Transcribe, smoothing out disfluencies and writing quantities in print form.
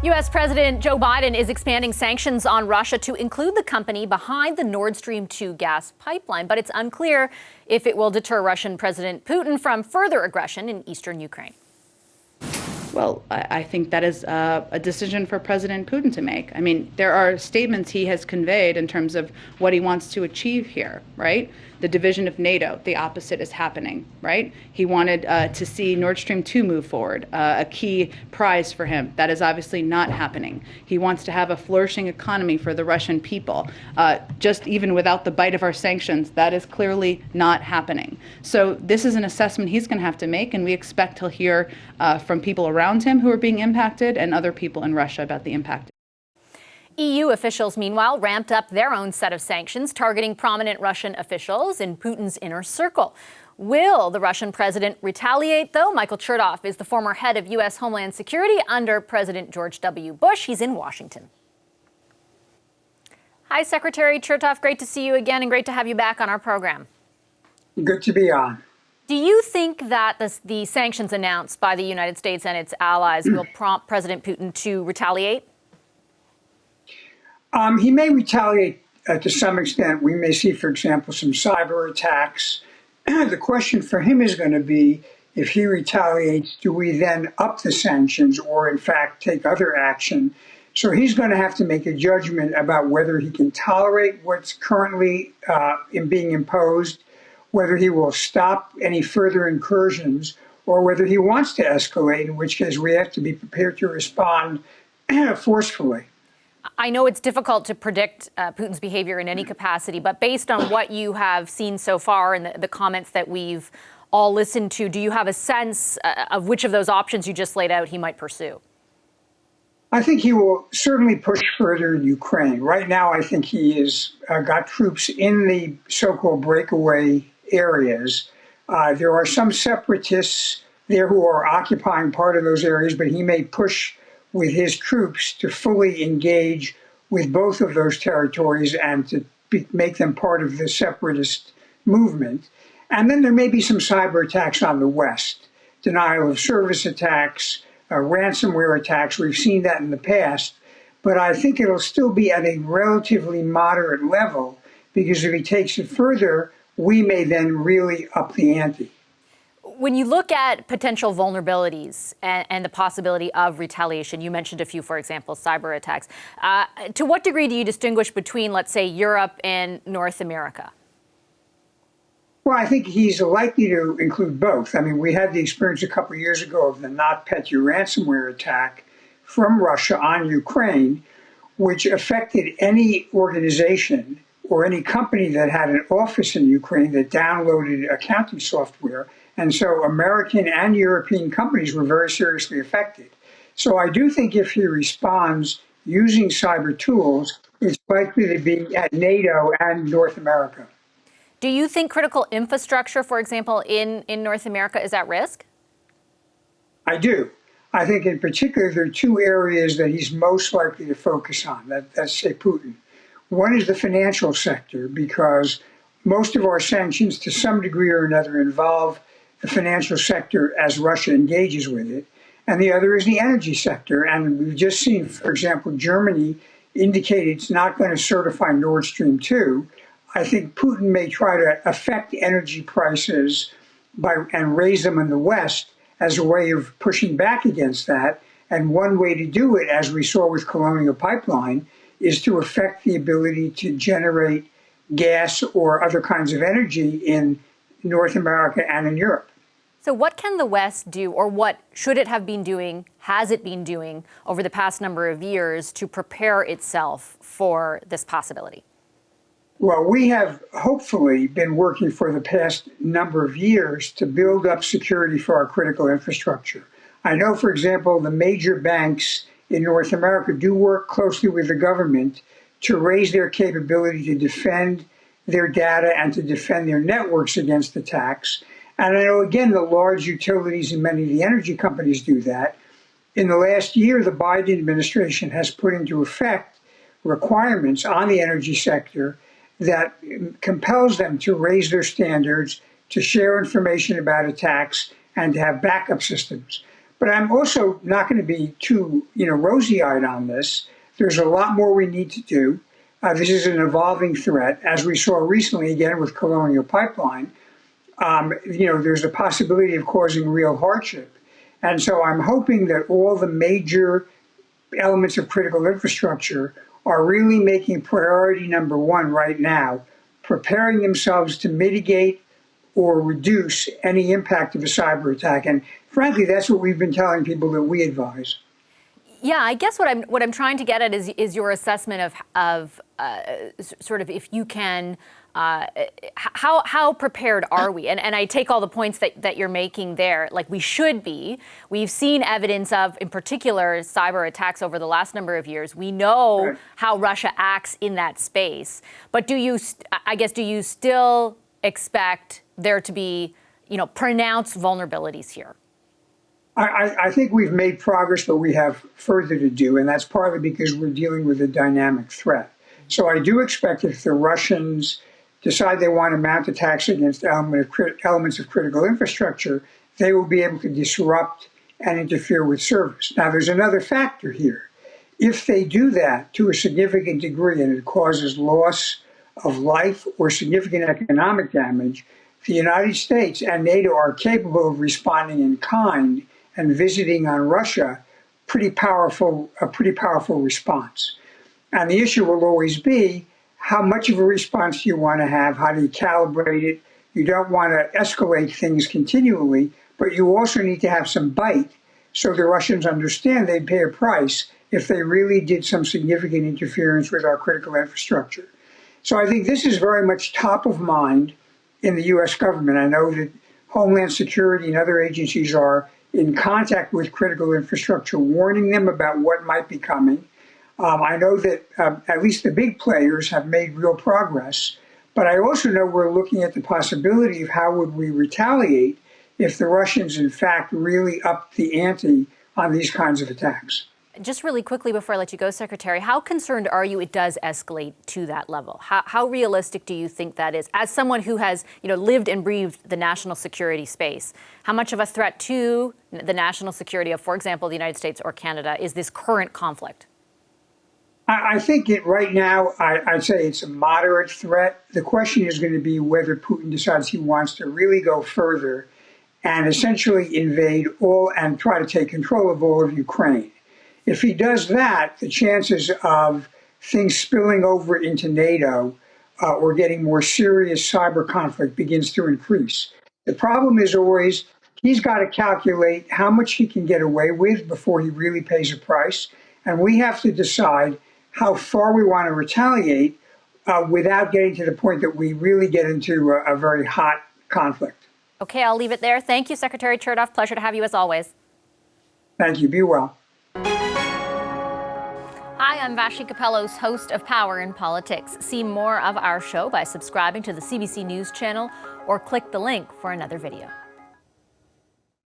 U.S. President Joe Biden is expanding sanctions on Russia to include the company behind the Nord Stream 2 gas pipeline, but it's unclear if it will deter Russian President Putin from further aggression in eastern Ukraine. Well, I think that is a decision for President Putin to make. I mean, there are statements he has conveyed in terms of what he wants to achieve here, right? The division of NATO, the opposite is happening, right? He wanted to see Nord Stream 2 move forward, a key prize for him. That is obviously not happening. He wants to have a flourishing economy for the Russian people. Just even without the bite of our sanctions, that is clearly not happening. So this is an assessment he's going to have to make, and we expect he'll hear from people around him who are being impacted and other people in Russia about the impact. EU officials, meanwhile, ramped up their own set of sanctions targeting prominent Russian officials in Putin's inner circle. Will the Russian president retaliate, though? Michael Chertoff is the former head of U.S. Homeland Security under President George W. Bush. He's in Washington. Hi, Secretary Chertoff. Great to see you again and great to have you back on our program. Good to be on. Do you think that the sanctions announced by the United States and its allies will prompt President Putin to retaliate? He may retaliate to some extent. We may see, for example, some cyber attacks. The question for him is going to be, if he retaliates, do we then up the sanctions or, in fact, take other action? So he's going to have to make a judgment about whether he can tolerate what's currently being imposed, whether he will stop any further incursions, or whether he wants to escalate, in which case we have to be prepared to respond forcefully. I know it's difficult to predict Putin's behavior in any capacity, but based on what you have seen so far and the comments that we've all listened to, do you have a sense of which of those options you just laid out he might pursue? I think he will certainly push further in Ukraine. Right now, I think he has got troops in the so-called breakaway areas. There are some separatists there who are occupying part of those areas, but he may push with his troops to fully engage with both of those territories and to make them part of the separatist movement. And then there may be some cyber attacks on the West, denial of service attacks, ransomware attacks. We've seen that in the past, but I think it'll still be at a relatively moderate level, because if he takes it further, we may then really up the ante. When you look at potential vulnerabilities and the possibility of retaliation, you mentioned a few, for example, cyber attacks. To what degree do you distinguish between, let's say, Europe and North America? Well, I think he's likely to include both. I mean, we had the experience a couple of years ago of the NotPetya ransomware attack from Russia on Ukraine, which affected any organization or any company that had an office in Ukraine that downloaded accounting software. And so American and European companies were very seriously affected. So I do think if he responds using cyber tools, it's likely to be at NATO and North America. Do you think critical infrastructure, for example, in North America is at risk? I do. I think in particular, there are two areas that he's most likely to focus on, that's say Putin. One is the financial sector, because most of our sanctions to some degree or another involve the financial sector as Russia engages with it. And the other is the energy sector. And we've just seen, for example, Germany indicate it's not going to certify Nord Stream 2. I think Putin may try to affect energy prices and raise them in the West as a way of pushing back against that. And one way to do it, as we saw with Colonial Pipeline, is to affect the ability to generate gas or other kinds of energy in North America and in Europe. So what can the West do, or what should it have been doing, has it been doing over the past number of years to prepare itself for this possibility? Well, we have hopefully been working for the past number of years to build up security for our critical infrastructure. I know, for example, the major banks in North America do work closely with the government to raise their capability to defend their data and to defend their networks against attacks. And I know, again, the large utilities and many of the energy companies do that. In the last year, the Biden administration has put into effect requirements on the energy sector that compels them to raise their standards, to share information about attacks, and to have backup systems. But I'm also not going to be too, rosy-eyed on this. There's a lot more we need to do. This is an evolving threat, as we saw recently again with Colonial Pipeline. There's a possibility of causing real hardship. And so I'm hoping that all the major elements of critical infrastructure are really making priority number one right now, preparing themselves to mitigate or reduce any impact of a cyber attack. And frankly, that's what we've been telling people that we advise. Yeah, I guess what I'm trying to get at is your assessment of sort of if you can, how prepared are we? And I take all the points that you're making there, like we should be. We've seen evidence of, in particular, cyber attacks over the last number of years. We know how Russia acts in that space. But do you still expect there to be, pronounced vulnerabilities here? I think we've made progress, but we have further to do, and that's partly because we're dealing with a dynamic threat. So I do expect if the Russians decide they want to mount attacks against elements of critical infrastructure, they will be able to disrupt and interfere with service. Now, there's another factor here. If they do that to a significant degree and it causes loss of life or significant economic damage, the United States and NATO are capable of responding in kind and visiting on Russia a pretty powerful response. And the issue will always be, how much of a response do you want to have? How do you calibrate it? You don't want to escalate things continually, but you also need to have some bite so the Russians understand they'd pay a price if they really did some significant interference with our critical infrastructure. So I think this is very much top of mind in the U.S. government. I know that Homeland Security and other agencies are in contact with critical infrastructure, warning them about what might be coming. I know that at least the big players have made real progress, but I also know we're looking at the possibility of how would we retaliate if the Russians, in fact, really upped the ante on these kinds of attacks. Just really quickly before I let you go, Secretary, how concerned are you it does escalate to that level? How realistic do you think that is? As someone who has, lived and breathed the national security space, how much of a threat to the national security of, for example, the United States or Canada is this current conflict? I think right now, I'd say it's a moderate threat. The question is going to be whether Putin decides he wants to really go further and essentially invade all and try to take control of all of Ukraine. If he does that, the chances of things spilling over into NATO or getting more serious cyber conflict begins to increase. The problem is always he's got to calculate how much he can get away with before he really pays a price. And we have to decide how far we want to retaliate without getting to the point that we really get into a very hot conflict. Okay, I'll leave it there. Thank you, Secretary Chertoff. Pleasure to have you as always. Thank you. Be well. Hi, I'm Vashi Capellos, host of Power in Politics. See more of our show by subscribing to the CBC News channel or click the link for another video.